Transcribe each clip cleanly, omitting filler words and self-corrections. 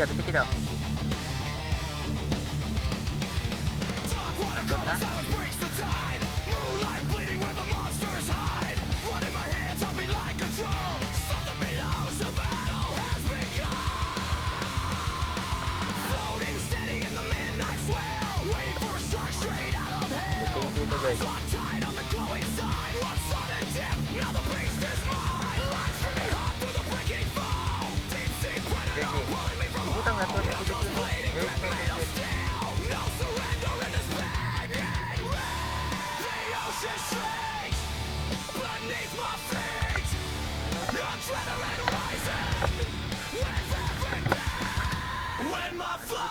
daw, bitiki daw. Sandok na. Dito guys. Ibutang na to.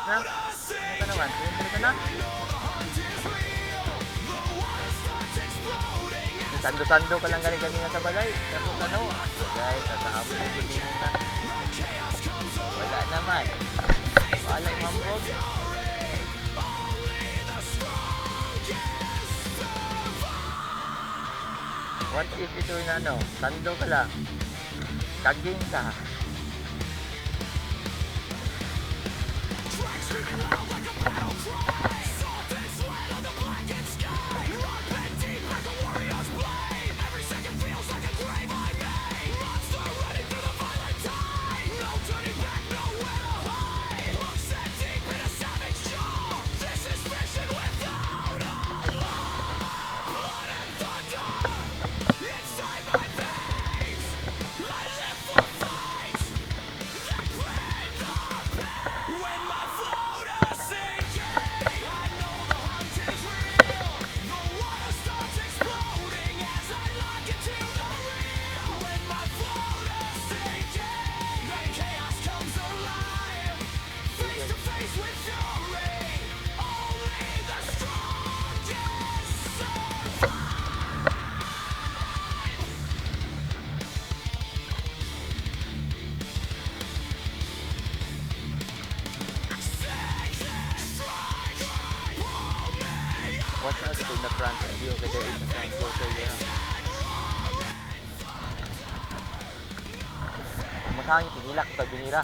Na? Ito naman. Ito na. Sando-sando ka lang galing-galing sa balay. Tapos ano? Guys, natahabol yung pilihan na. Wala naman. Wala yung mambog. What if ito na ano? Sando ka lang. Kaging ka. Watch out to the front view kasi there is a front photo here. Masangit, tinilak ito, binira.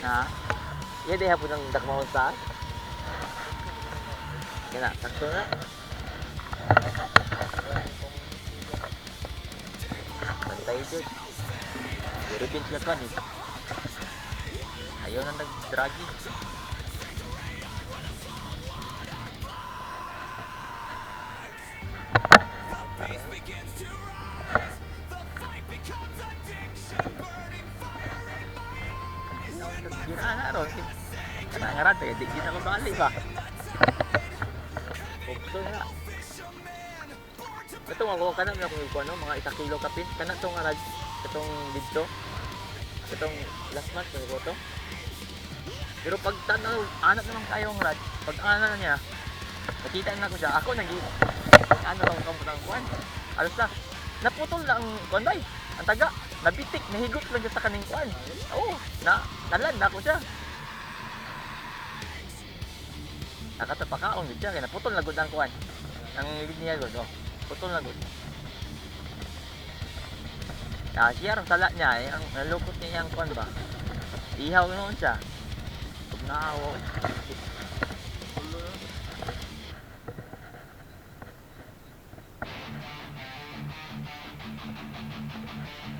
Ha? Iya deh hapon ng dakmahon sa. Kaya na, sakto na. Bantay dyan. European sila kan eh. Ayaw na nag-draggy. Ginana ron. Kana ngaran tayo, di kita ko bali ba? Bukso na. Ito nga ko kana na kung ano, mga 1 kilo kapin. Kana tong arad, itong dito. Itong last month ko to. Pero pag tanaw, anak naman kayo ang rad. Pag anak na niya, nakita na ko siya. Ako ano lang ang kuwan. Alos na. Naputol lang ang kuwan bay. Ang taga, nabitik, nahigot lang siya sa kaning kuwan. Oo, nalan na ako siya. Nakatapakaon siya, kaya naputol na gud ang kuwan. Ang higit niya gud, oh. Putol na gud. Siya ang tala niya, ang nalukot niya ang kuwan ba. Ihaw noon siya. Naawa.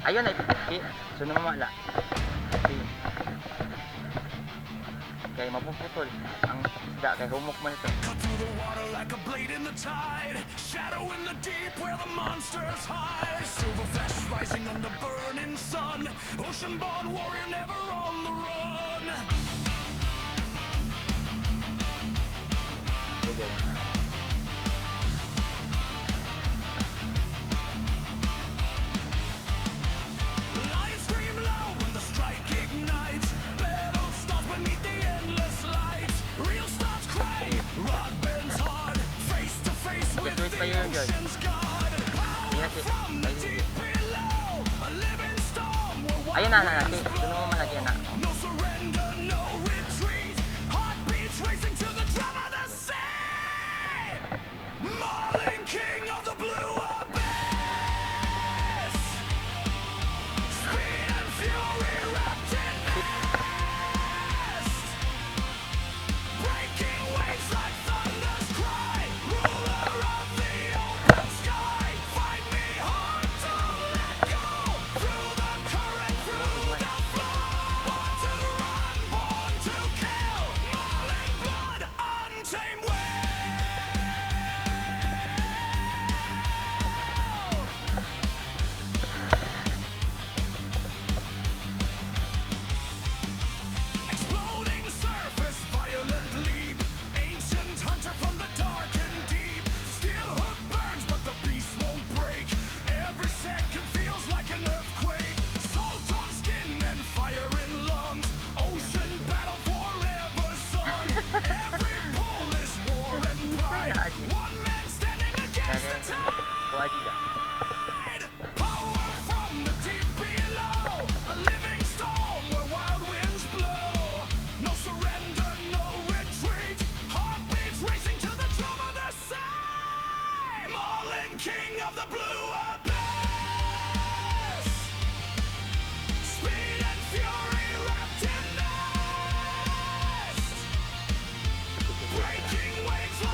Ayun ay pipiki. So namamala. Kaya mapuputol ang isda kay humok man ito. Pa yun yun. Ayun na natin. Doon mo malagyan na.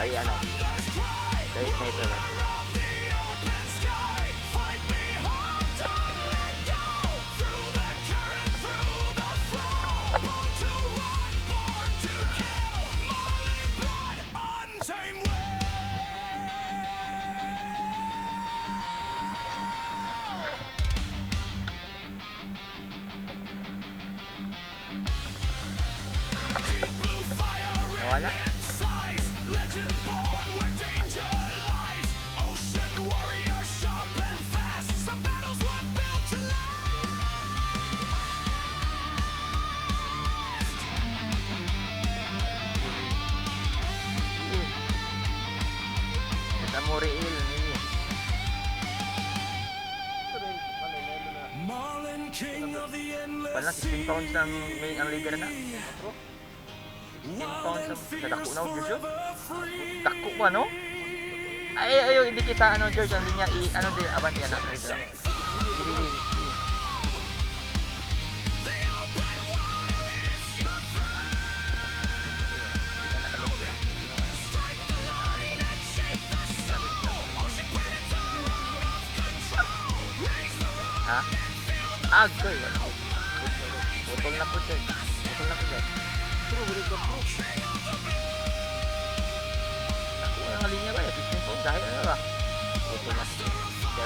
Kay ano? Kay Sniper lang. Nawala. Sa Moriil ini. Pala 16 pounds ang may ang leader na. 16 pounds ang nadako na og George. Dako pa no? Ay hindi kita ano George ang linya ano din abante yan na dito. Ha? Agoy. Botol na po siya. Botol na po siya. Pero balik ka po. Ako ang linya ba? 15 po. Dahil ano ba? Botol na siya.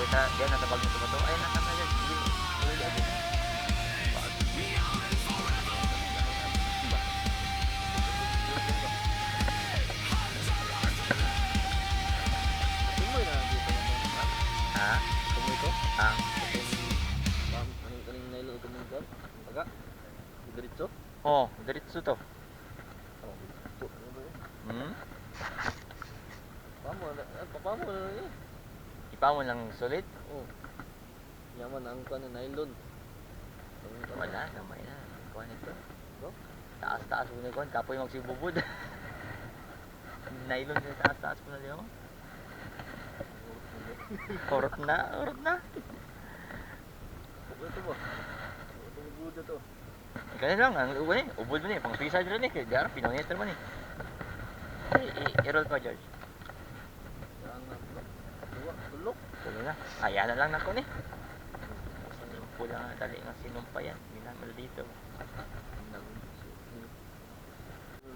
Dahil natabag na ito. Ay, nasama siya. Hindi lagi. Ha? Tumoy ko? Ah. Kaning nailo ko mong kan? Taga? Diretso? Oh, diretso to. Papamo na niya. Ipamo lang solid? Oo. Yaman ang kan na nylon. Wala, gamay na. Kuha nito. Taas-taas mo na kuha. Kapoy magsibubod. Nylon na taas-taas mo na liyo. Urot na. Ito ba? Ubod ito. Kaya lang, ang ubod eh. Ubod mo na eh. Pang suicide rin eh. Kaya diyan, pinometer mo na eh. I-roll pa, George. Tulok. Tulok na. Ayan na lang na ko ni. Pula nga dali nga sinumpa yan. Minamal dito.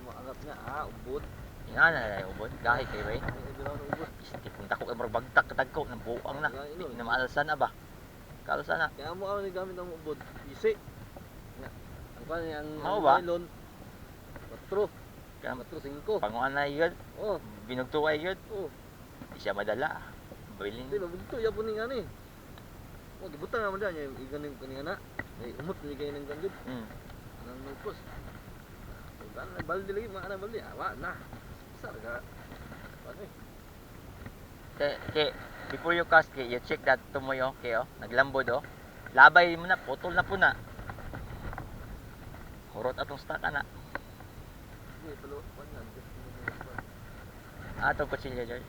Maanggap niya, ubod. Nga na ubod. Kahit kayo ba eh. Isip kung dako kayo magbagtak katagko. Nang buang na. Hindi na maalasan na ba? Kalo sana. Kaya mo ako gamit ng ubod. Isi. Ang kanya ang nylon. 4. 4, 5. Panguan na yun. Oo. Binugto kayo yun. Oo. Hindi siya madala. Bailing. Hindi, mabugto. Yapo ni nga ni. O, gibutang naman dyan. Iganin ko ni nga na. Ay, umot ni kayo ng ganjud. Anong nupos. Baldi lagi. Mga na baldi. Awa na. Sar ka. Ano eh. Before you cast, you check that tumoy, okay, naglambod, labay mo na, putol na po na. Hurot atong stock na. Atong kutsilyo, George.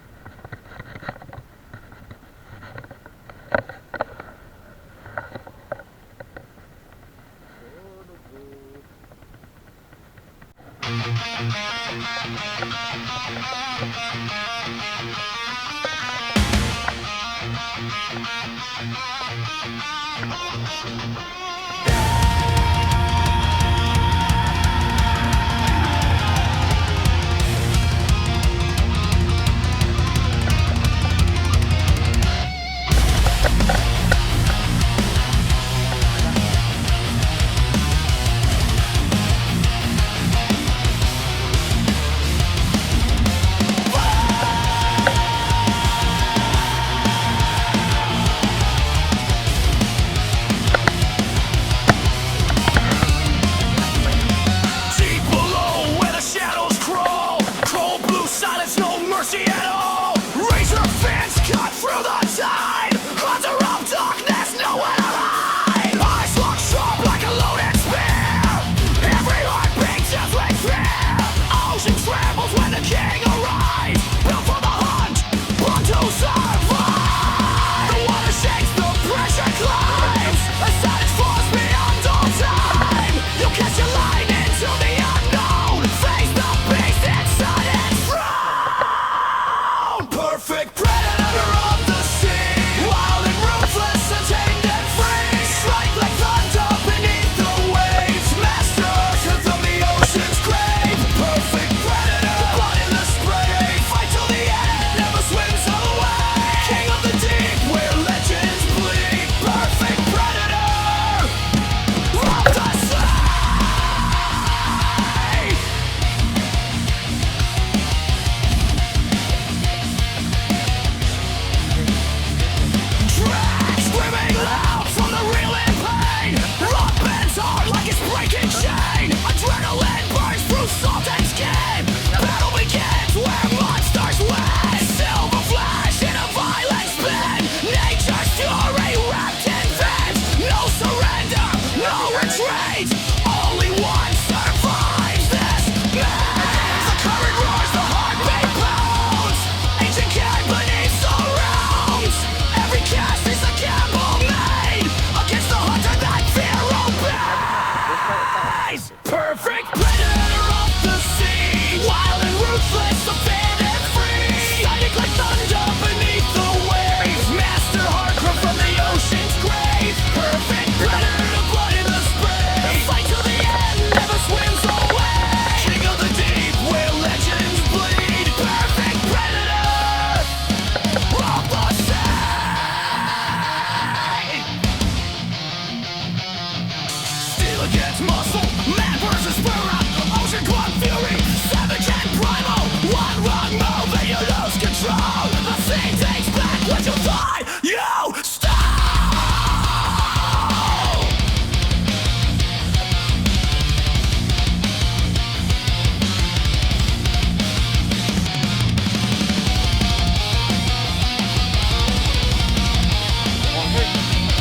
against muscle, man versus spirit, ocean clock fury, savage and primal. One wrong move and you lose control. The scene takes back what you thought you stole.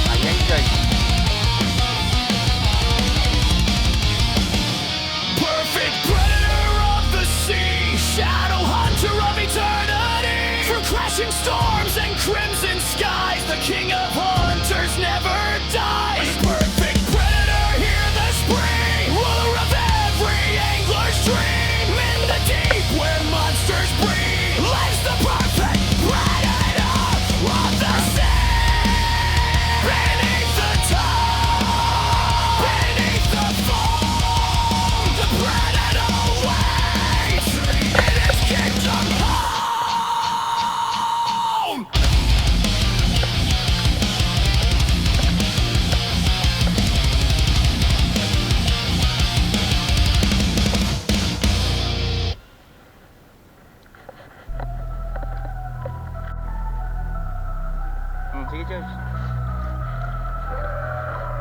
Ayan guys. Perfect predator of the sea, shadow hunter of eternity. Through crashing storms and crimson skies, the king of hunters never dies. Perfect predator, hear the spring, ruler of every angler's dream. In the deep where monsters breed, lies the perfect predator of the sea. Beneath the top, beneath the foam, the predator waits in his kingdom home. Sige George.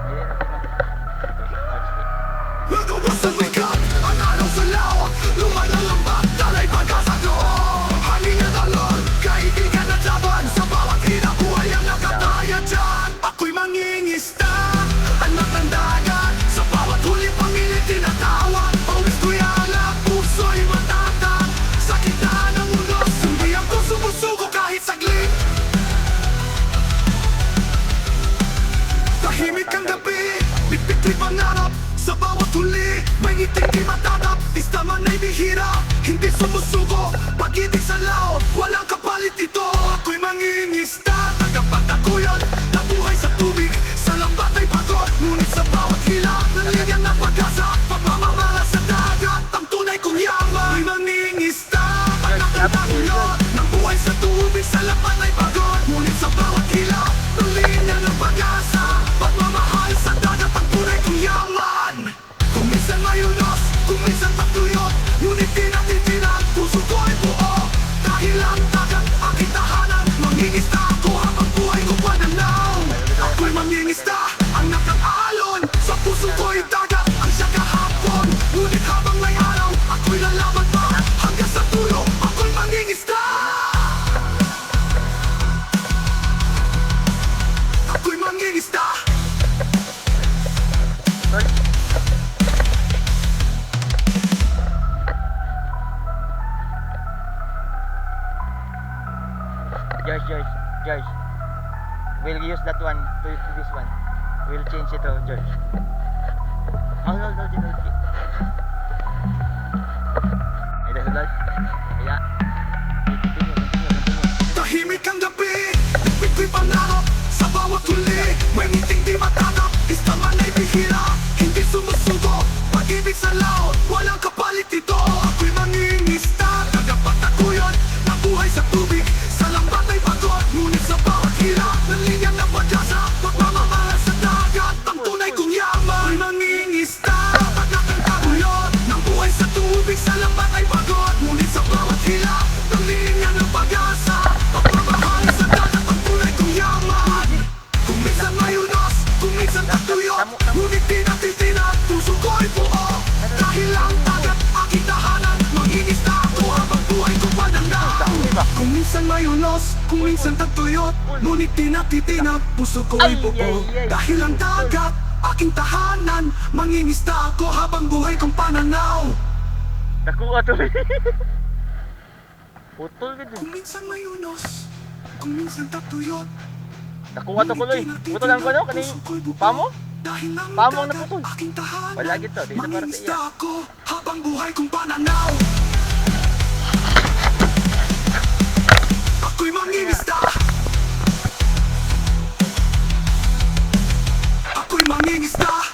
Ayan natin na. Lumabas sa likat, ang araw sa lawak, lumalalambak, talay pagkasado. Hangin na talon, kaibigan at laban, sa bawat hirap buhay ang nakataya dyan. Ako'y mangingista, anak ng dagat, sa bawat huli pangilit tinatawag. Pawis ko'y alak, puso'y matatag, sa kita ng ulos, hindi ako sumusuko kahit saglit. Tahimik ang gabi, bitbit pangarap, sa bawat huli, may ngiting di matatap. Tista man ay bihira, hindi sumusuko, pag-ibig sa laot, walang kapalit ito. Ako'y mangingista, tagapagtakuyan, nabuhay sa tubig, sa lambat ay pagod. Ngunit sa bawat hila, naliliyan ng pag-asa, pagmamamala sa dagat, ang tunay kong yaman. Ako'y mangingista, anak ng tagulot, nabuhay sa tubig, sa lambat ay pagod. Ngunit sa bawat hila, naliliyan ng pag-asa, pagmamahal sa dagat, ang tunay kong yaman. Kung minsan mayunos, kung minsan patuyot, ngunit di natin tinag, puso ko ay buo. Dahil ang dagat, aking tahanan, mangingista ako habang buhay ko pananaw. Ako'y mangingista, anak ng alon, sa puso ko'y dagat, ang siya kahapon. Ngunit habang may araw, ako'y lalaban pa, hanggang sa tulo, ako'y mangingista. Ako'y mangingista. George. We'll use that one to this one. We'll change it to George. Hold. Hold. Kaya, continue. Tahimik ang gabi, nagpit ko'y pangarap, sa bawat huli, may ngiting di matatap. Tista man ay bihira, hindi sumusuko, pag-ibig sa laot, walang kapalit ito. Ako'y mangingista, tagapagtakuyan, nabuhay sa tubig, sa lambat ay pagod. Ngunit sa bawat hila, naliliyan ng pag-asa, pagmamahal sa dagat, ang tunay kong yaman. Ako'y mangingista, anak ng tagulot, nabuhay sa tubig, sa lambat ay pagod. Ngunit sa bawat hila, naliliyan ng pag-asa, pagmamahal sa dagat, ang tunay kong yaman. Kung minsan mayunos, kung minsan tatuyot, ngunit di natin tinag, puso ko'y buo. Dahil ang dagat, aking tahanan, mangingista ako habang buhay ko pananaw. Kung minsan mayunos, kung minsan tatuyot, ngunit di natin tinag, puso ko'y buo. Dahil ang dagat, aking tahanan, mangingista ako habang buhay kong pananaw. Nakuha to. Putol ka dun. Kung minsan mayunos, kung minsan tatuyot, Nakuha to kuloy. Putol lang ko no? Kaning pamo? Pamo ang naputol. Wala gito. Dito para sa iya. Ako habang buhay kong pananaw. Ako'y mangingista. Ako'y mangingista.